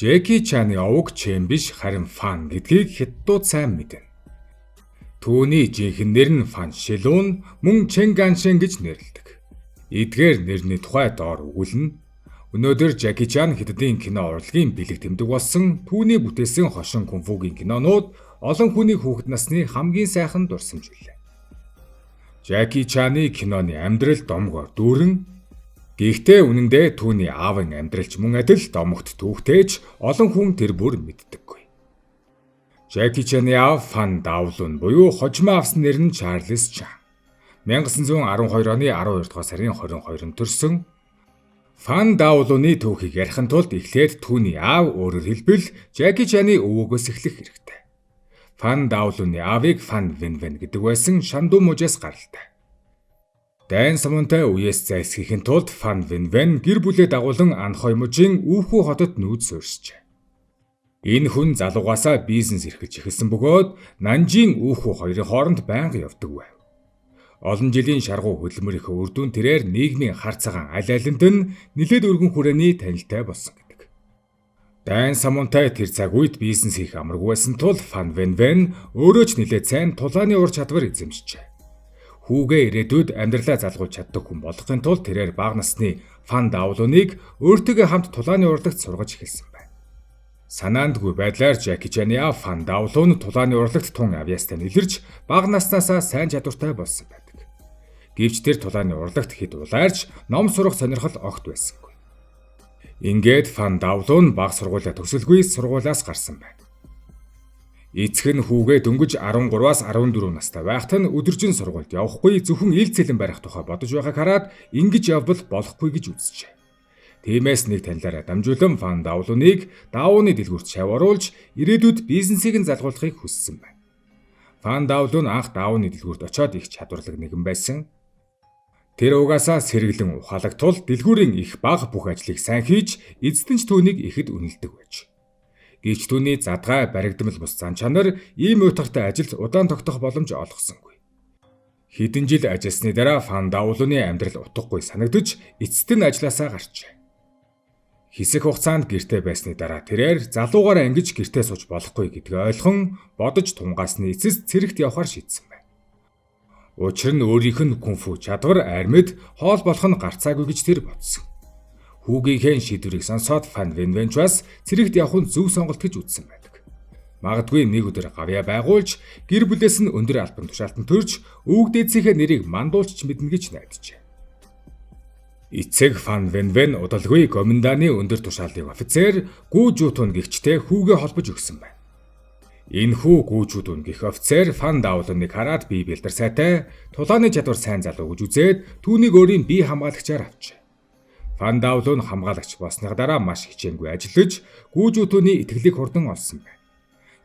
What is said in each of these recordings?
Жеки Чаны овог Чен биш харин Фан гэдгийг хятадууд сайн мэднэ. Түүний жинхэнэ нэр нь Фан Шилүүн мөн Чен Ганшин гэж нэрлэдэг. Эдгээр нэрний тухай доор өгүүлнэ. Өнөөдөр Жеки Чан хятадын кино урлагийн бэлэг тэмдэг болсон түүний бүтээсэн хошин кунфугийн кинонууд олон хүнийг хүүхэд насны хамгийн сайхан дурсамжлээ. Жеки Чаны киноны амьдрал домгоор дүүрэн гэхдээ үнэндээ түүний аавын амьдралч мөн адил домогт түүхтэйч олон хүн тэр бүр мэддэггүй. Жеки Чаны аав Фан Даолун буюу хожим авсан нэр нь Чарльз Чан. 1912 оны 12 дугаар сарын 22-нд төрсөн. Фан Даолуны түүхийг ярихын тулд эхлээд түүний аав өөрөөр хэлбэл Жеки Чаны өвөөгөөс эхлэх хэрэгтэй. Фан Даолуны аавыг Фан Вэнвэн гэдэг байсан Шанду мужаас гаралтай. Дайн самунтай үеэс зайлсхийхин тулд Фан Вэнвэн гэр бүлээ дагуулan Анхой мужийн Үүхүү хотод нүүд суурьшжээ. Энэ хүн залуугаасаа бизнес эрхэлж эхэлсэн бөгөөд Нанжийн Үүхүү хоёрын хооронд байнга явдаг байв. Олон жилийн шаргуу хөдөлмөр их үр дүн тэрээр нийгмийн хар цагаан аль алинд нь нэлээд өргөн хүрээний танилтай болсон гэдэг. Дайн самунтай тэр цаг үед бизнес хийх амаргүй байсан тул Фан Вэнвэн өөрөө ч нэлээд сайн тулааны ур чадвар эзэмшжээ. Хүүгээ ирээдүйд амьдралаа залгуулж чаддаг хүн болгохын тулд тэрээр бага насны Фан Даолуныг өөртөөгөө хамт тулааны урлагт сургаж эхэлсэн байна. Санаандгүй байдлаар Жеки Чаны аав Фан Даолун тулааны урлагт тун авьяастай нэлэрч бага наснасаа сайн чадвартай болсон байдаг. Гэвч тэр тулааны урлагт хэд улаарч ном сурах сонирхол огт байсангүй. Ингээд Фан Даолун бага сургуулаа төгсөлгүй сургуулиас гарсан байна. Эцэг нь хүүгээ дөнгөж 13-аас 14 настай байхад нь өдөржин сургуульд явахгүй зөвхөн ил цэлэн барих тухай бодож байгааг хараад ингэж явбал болохгүй гэж үзжээ. Тиймээс нэг танилаараа дамжуулан Фан Даолуныг даауны дэлгүүрт шав оруулж ирээдүйд бизнесийг нь залгуулахыг хүссэн байна. Фан Даолун анх даауны дэлгүүрт очоод их чадварлаг нэгэн байсан. Тэр угаасаа сэргэлэн ухаалаг тул дэлгүүрийн их бага бүх ажлыг сайн хийж эзэдэн ч түүнийг ихэд үнэлдэг байж. Гэвч түүний задгай баригдмал бус зан чанар ийм уйтгартай ажилд удаан тогтох боломж олгосонгүй. Хэдэн жил ажилласны дараа Фан Даолуны амьдрал утгагүй санагдаж эцэст нь ажилласаа гарчээ. Хэсэг хугацаанд гэртээ байсны дараа тэрээр залуугаараа ингэж гэртээ сууж болохгүй гэдгийг ойлгон бодож тунгаасны эцэст цэрэгт явахаар шийдсэн байна. Учир нь өөрийнх нь кунфу чадвар армид хоол болох нь гарцаагүй гэж тэр бодсон. Хүүгийнхээ шийдвэрийг сонсоод Фан Вэнвэн ч бас цэрэгт явах нь зөв сонголт гэж үзсэн байдаг. Магадгүй нэг өдөр гавьяа байгуулж гэр бүлээс нь өндөр албан тушаалтан төрж өвөг дээдсийнхээ нэрийг мандуулж мэднэ гэж найджээ. Эцэг Фан Вэнвэн удалгүй Гоминданы өндөр тушаалын офицер Гүү Жутун гэгчтэй хүүгээ холбож өгсөн байна. Энэхүү Гүү Жутун гэх офицер Фан Даолуныг хараад бие бэлдэр сайтай тулааны чадвар сайн залуу гэж үзээд түүнийг өөрийн бие хамгаалагчаар авчээ. Фан Даолун хамгаалагч болсны дараа маш хичээнгүй ажиллаж Гүү Жутуны итгэлийг хурдан олсон байна.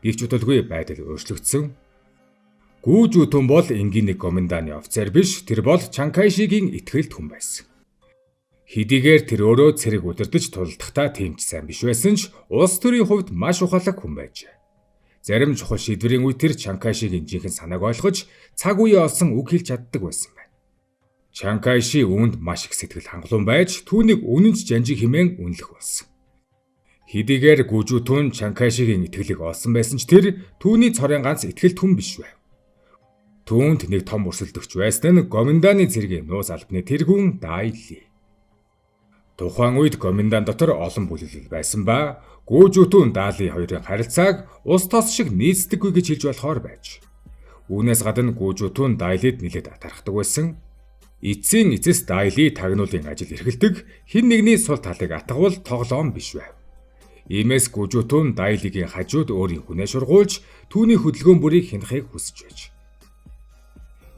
Гэвч удалгүй байдал өөрчлөгдсөн. Гүү Жутун бол энгийн нэг Гоминданы офицер биш, тэр бол Чан Кайшигийн итгэлт хүн байсан. Хэдийгээр тэр өөрөө цэрэг удирдах тулдахтаа тийм ч сайн биш байсан ч улс төрийн хувьд маш ухаалаг хүн байжээ. Зарим чухал шийдвэрийн үе тэр Чан Кайшигийн жинхэнэ санааг ойлгож цаг үе олсон үг хэлж чаддаг байсан байна. Чан Кайши үүнд маш их сэтгэл хангалуун байж түүнийг үнэнч жанжиг хэмээн үнэлэх болсон. Хэдийгээр Гүү Жутун Чан Кайшигийн итгэлийг олсон байсан ч тэр түүний цорын ганц итгэлт хүн биш байв. Түүнд нэг том өрсөлдөгч байсан нь Гоминданы цэргийн нууц албаны тэргүүн Дай Ли. Тухайн үед Гоминдан дотор олон бүлэглэл байсан ба Гүү Жутун Дай Ли хоёрын харилцааг ус тос шиг нийцдэггүй гэж хэлж болохоор байж. Үүнээс гадна Гүү Жутун Дай Лид нэлээд атархдаг байсан. Эцсийн эцэс Дай Ли тагнуулын ажил эрхэлдэг хэн нэгний сул талыг атгавал тоглоом биш байв. Иймээс Гүү Жутун Дай Лигийн хажууд өөрийн хүнээ шургуулж түүний хөдөлгөөн бүрийг хянахыг хүсэж байж.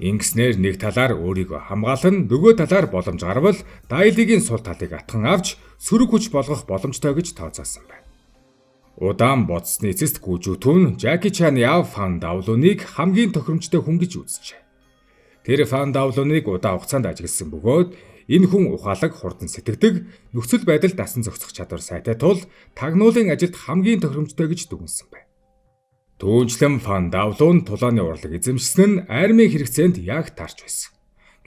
Ингэснээр нэг талаар өөрийгөө хамгаалан нөгөө талаар боломж гарвал Дай Лигийн сул талыг атхан авч сөрөг хүч болгох боломжтой гэж тооцоосон байна. Удаан бодсны эцэст Гүү Жутун Жеки Чаны аав Фан Даолуныг хамгийн тохиромжтой хүн гэж үзжээ. Тэр Фан Даолуныг удаан хугацаанд ажигласан бөгөөд энэ хүн ухаалаг, хурдан сэтгэдэг, нөхцөл байдал дасан зохицох чадвар сайтай тул тагнуулын ажилд хамгийн тохиромжтой гэж дүгнсэн байна. Түүнчлэн Фан Даолун тулааны урлаг эзэмшсэн нь армийн хэрэгцээнд яг таарч байсан.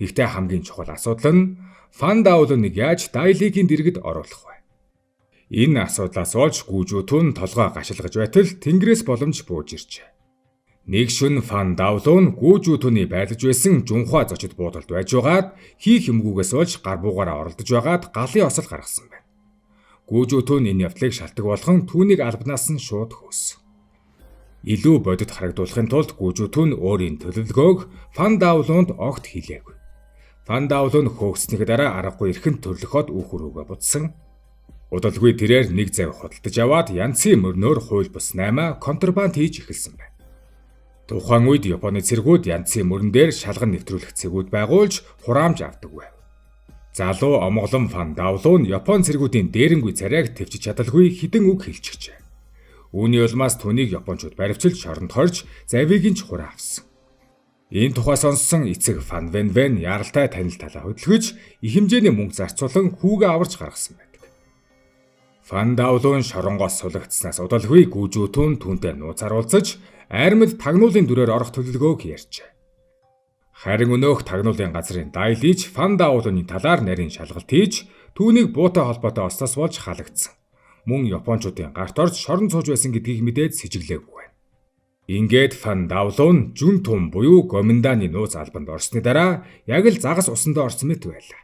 Гэхдээ хамгийн чухал асуудал нь Фан Даолуныг яаж Дай Лигийн дэргэд оруулах вэ? Энэ асуудлаас олж гүүжүүтүүн толгой гашилгаж байтал тэнгэрээс боломж бууж иржээ. Нэг шөнө Фан Давлун гүүжүүтүүний байлж байсан жунхаа зочид буудалд байж байгаад хийх юмгүйгээс олж гар буугаараа оролдож байгаад галын осол гаргасан байна. Гүүжүүтүүн энэ явдлыг шалтгаан болгон түүнийг албанаас нь шууд хөөсөн. Илүү бодит харагдуулахын тулд гүүжүүтүүн өөрийн төлөвлөгөөг Фан Давлунд огт хэлээгүй. Фан Давлун хөөгснөхийн дараа аргагүй эрхэнд төрлөхөд үүх рүүгээ буцсан. Удалгүй тэрээр нэг зав худалдаж аваад янцын мөрнөөр хууль бус 8 контрабанд хийж эхэлсэн байна. Тухайн үед Японы цэргүүд янцын мөрөн дээр шалган нэвтрүүлэх цэгүүд байгуулж хураамж авдаг байв. Залуу омголон Фан Давлун Япон цэргүүдийн дээрэнгүй царайг төвчж чадалгүй хідэн үг хэлчихжээ. Үүний улмаас түүнийг японочууд баривчилж шоронд хорж завийг нь ч хураа авсан. Энэ тухай сонссон эцэг Фан Вэнвэн яралтай танил талаа хөдөлгөж их хэмжээний мөнгө зарцуулан хүүгээ аварч гаргасан байдаг. Фан Давлун шоронгоос сулагдсанаас удалгүй гүүжүүтүүн түүнтэй нууцаар уулзаж айрмад тагнуулын дүрээр орох төлөвлөгөөг ярьжээ. Харин өнөөх тагнуулын газрын дайлиж Фан Давлуны талаар нарийн шалгалт хийж түүнийг буутай холбоотой ослоос болж халагдсан. Мөн японочдын гарт орж шорон сууж байсан гэдгийг мэдээд сэжиглээгүй байна. Ингээд Фан Давлун Жүнтун буюу Гоминданы нууц албанд орсны дараа яг л загас усандаа орсон мэт байлаа.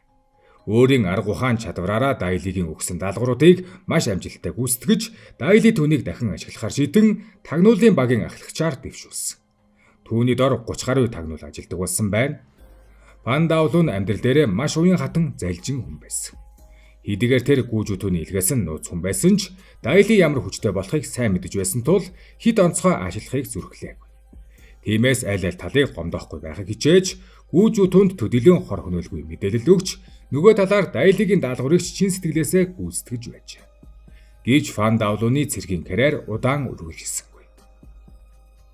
Өөрийн арга ухаан чадвараараа Дайлигийн өгсөн даалгавруудыг маш амжилттай гүйцэтгэж, Дайли түүнийг дахин ашиглахаар шийдэн тагнуулын багийн ахлагчаар дэвшүүлсэн. Түүний дор 30 гаруй тагнуул ажилдаг болсон байна. Фан Давлун амьдрал дээрээ маш уян хатан залжин хүн байсан. Хэдийгээр тэр гүүжүүтүүний илгээс нь нууц хүн байсан ч, Дайли ямар хүчтэй болохыг сайн мэдэж байсан тул хэд онцгой ашиглахыг зүрхлээгүй. Тиймээс аль талыг гомдоохгүй байхыг хичээж, гүүжүүтүүнд төдийлөн хор хөнөөлгүй мэдээлэл өгч, нөгөө талаар Дайлигийн даалгаврыг чин сэтгэлээсээ гүйцэтгэж байжээ. Гэж Фан Давлуны цэргийн карьер удаан үргэлжилсэнгүй.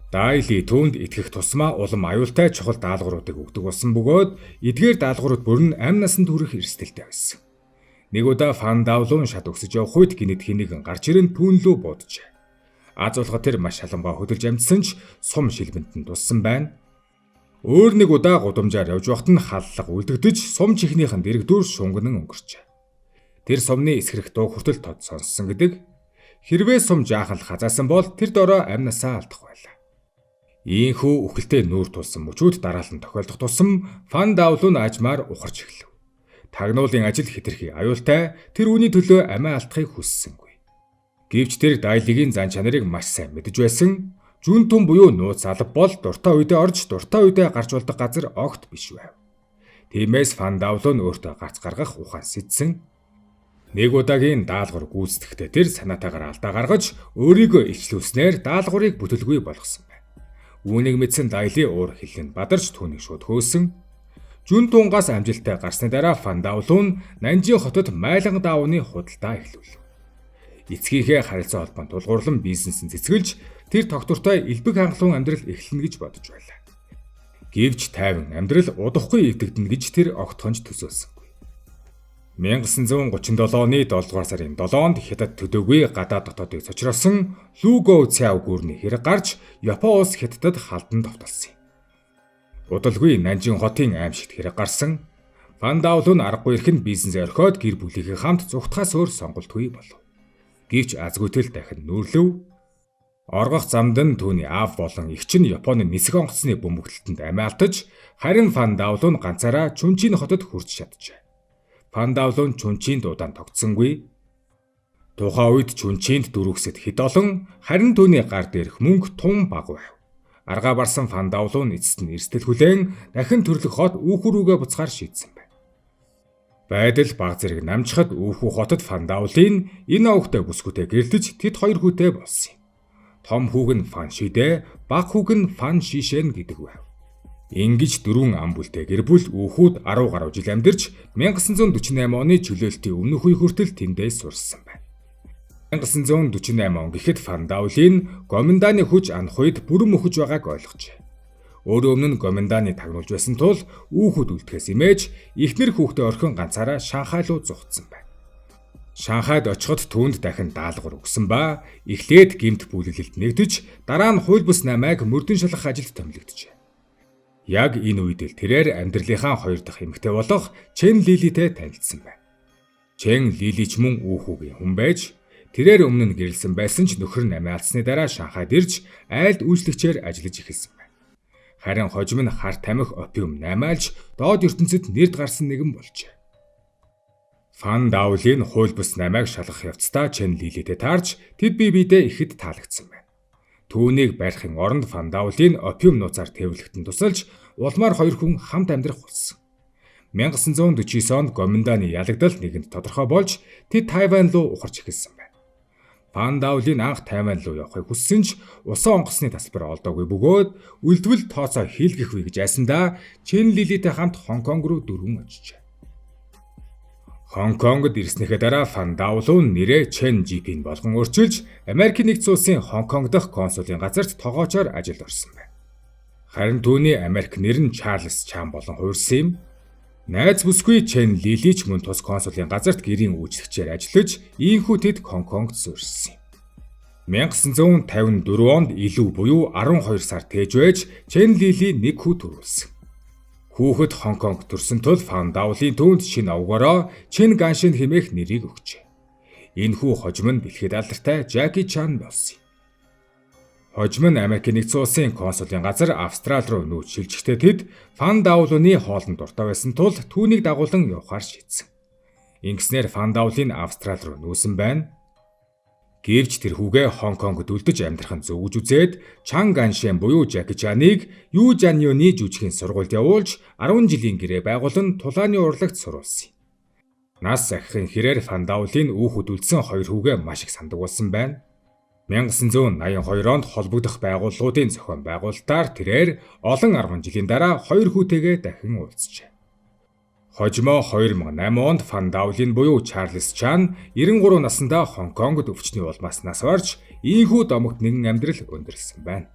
Дайли түүнд итгэх тусмаа улам аюултай чухал даалгавруудыг өгдөг болсон бөгөөд эдгээр даалгаврууд бүр нь амь насанд хүрэх эрсдэлтэй байсан. Нэг удаа Фан Давлун шат өсөж явах үед гинэд хэнийг гарч ирэн түүнлүү бууджээ. Аз улхад тэр маш шаламгаа хөдөлж амжсан ч сум шилбэнт нь туссан байна. Өөр нэг удаа гудамжаар явж байхад нь халлага үлдэгдэж сум чихнийхэн дэрэгдүүр шунган өнгөрчээ. Тэр сумны эсрэх дуу хүртэл тод сонссон гэдэг. Хэрвээ сум жаахан л хазаасан бол тэр дорой амь насаа алдах байлаа. Ийхүү үхэлтэй нүүр тулсан мөчүүд дараалан тохиолдох тусам Фан Давлун аажмаар ухарч эхлэв. Тагнуулын ажил хэтэрхий аюултай, тэр үүний төлөө амиа алдахыг хүссэнгүй. Гэвч тэр Дайлигийн зан чанарыг маш сайн мэдэж байсан. Жүнтун буюу нууц алба бол дуртай үедээ орж дуртай үедээ гарч болдог газар огт биш байв. Тиймээс Фан Давлун өөртөө гарц гаргах ухаан сэтсэн. Нэг удаагийн даалгавар гүйцэтгэхдээ тэр санаатаагаар алдаа гаргаж өөрийгөө илчлүүлснээр даалгаврыг бүтэлгүй болгосон байна. Үүнийг мэдсэн Дайли уур хилэнд бадарч түүнийг шууд хөөсөн. Жүнтунгаас амжилттай гарсны дараа Фан Давлун Нанжин хотод майлан даавны худалдаа эхлэв. Эцгийнхээ харилцаа холбоонд тулгуурлан бизнесэн цэцгэлж тэр тогтвортой элбэг хангалуун амьдрал эхлэнэ гэж бодож байлаа. Гэвч тайван амьдрал удахгүй эвдэгдэнэ гэж тэр огтхонч төсөөлсөнгүй. 1937 оны 7 дугаар сарын 7-нд Хятад төдөөгүй гадаад дотоодыг цочроосон Луго Цяо гүрний хэрэг гарч Япон улс Хятадд халдан довтолсон юм. Удалгүй Нанжин хотын аимшигт хэрэг гарсан. Фан Давлун аргагүй эрхэнд бизнесээ орхиод гэр бүлийнхээ хамт зүгтхаас өөр сонголтгүй болов. Гэвч азгүйтэл дахин нүүрлөв. Оргох замд нь түүний аав болон эгч нь Японы нисэх онгоцны бөмбөгтөлтөнд амиа алдаж, харин Фан Давлун ганцаараа Чүнчин хотод хүрч чаджээ. Фан Давлун Чүнчинд удаан тогтсонгүй. Тухайн үед Чүнчинд дөрвөсөд хэд олон, харин түүний гар дээрх мөнгө тун баг байв. Аргаа барсан Фан Давлун эцэст нь эрсдэл хүлээн дахин төрлөх хот Үүхүрүүгээ буцахаар шийдсэн байна. Байдал баг зэрэг намжихад Үүхүү хотод Фан Давлын энэ овогтой бүсгүйтэй гэрэлтэж тэд хоёр хүүтэй болсон юм. Том хүүг нь Фан Шидэ, баг хүүг нь Фан Шишэн гэдэг байв. Ингэж 4 ам бүлтэй гэр бүл Үүхүүд 10 гаруй жил амьдарч 1948 оны чөлөөлтийн өмнөх үе хүртэл тэндээс сурсан байна. 1948 он гэхэд Фан Давлын Гоминданы хүч анх үед бүрэн мөхөж байгааг ойлгожээ. Өөрөө өмнө нь Гоминданы тагнуулж байсан тул Үүхүүд үлдэхээс имэж эхнэр хүүхдээ орхин ганцаараа Шанхай руу зугтсан байна. Шанхайд очиход түүнд дахин даалгавар өгсөн ба эхлээд гэмт бүлэглэлд нэгдэж дараа нь хууль бус 8-аг мөрдөн шалгах ажилд томилогджээ. Яг энэ үед л тэрээр амьдралынхаа 2 дахь эмэгтэй болох Чэн Лилитэй танилцсан байна. Чэн Лили ч мөн Үүхүүгийн хүн байж Тэрээр өмнө нь гэрэлсэн байсан ч нөхөр нь амиа алдсны дараа Шанхайд ирж айлд үйлчлэгчээр ажиллаж эхэлсэн байна. Харин хожим нь хар тамхи опиум наймаалж доод ертөнцид нэрд гарсан нэгэн болжээ. Фан Даолин хууль бус намайг шалгах явцдаа Чен Лилитэй таарч тэд бие биедээ ихэд таалагдсан байна. Түүнийг барихын оронд Фан Даолин опиум нууцаар тээвэрлэхтэн тусалж улмаар хоёр хүн хамт амьдрах болсон. 1949 онд Гоминданы ялагдал нэгэнд тодорхой болж тэд Тайвань руу ухарч эхэлсэн байна. Фан Даолин анх Тайвань руу явахыг хүссэн ч усан онгоцны тасбар олдоогүй бөгөөд үлдвэл тооцоо хийлгэх вэ гэж айсандаа Чен Лилитэй хамт Хонконг руу дөрвөн очжээ. Хонконгод ирснийхээ дараа Фан Даолин нэрээ Чен Жипин болгон өөрчилж Америк нэгдсэн улсын Хонконг дахь консулын газарт тогоочоор ажилд орсон байна. Харин түүний Америк нэр нь Чарльз Чан болон хуурсан юм. Найз бүсгүй Чен Лили ч мөн тус консулын газарт гэрийн үйлчлэгчээр ажиллаж ийхүү тэд Хонконгд суурьсан юм. 1954 онд илүү буюу 12 сар тээж байж Чен Лили нэг хүү төрүүлсэн. Хүүхэд Хонконг төрсөн тул Фан Даолин түүнд шинэ овгороо Чен Ганшин хэмээх нэрийг өгчээ. Энэхүү хожим нь бэлхэд алдартай Жаки Чан болсон юм. Хожим нь Америк нэгдсэн улсын консулын газар Австрали руу нүүж шилжихдээ тэд Фан Даолины хоолнд дуртай байсан тул түүнийг дагуулan явахаар шийдсэн. Ингэснээр Фан Даолин Австрали руу нүүсэн байна. Гэвч тэр хүүгээ Хонконгод үлдэж амьдрах нь зөв гэж үзээд Чан Ганшин буюу Жаки Чаныг Ю Жаньюны жүжигийн сургуульд явуулж 10 жилийн гэрээ байгуулан тулааны урлагт сурвалсан юм. Нас ахихын хэрээр Фан Даолин үүхэд үлдсэн хоёр хүүгээ маш их сандагуулсан байна. 1982 онд холбогдох байгууллагуудын зохион байгуулалтаар тэрээр олон 10 жилийн дараа хоёр хүүтэйгээ дахин уулзжээ. Хожимо 2008 онд Фан Даолин буюу Чарльз Чан 93 наснда Хонконгод өвчний улмаас нас барж ийхүү домогт нэгэн амьдрал өндөрлсөн байна.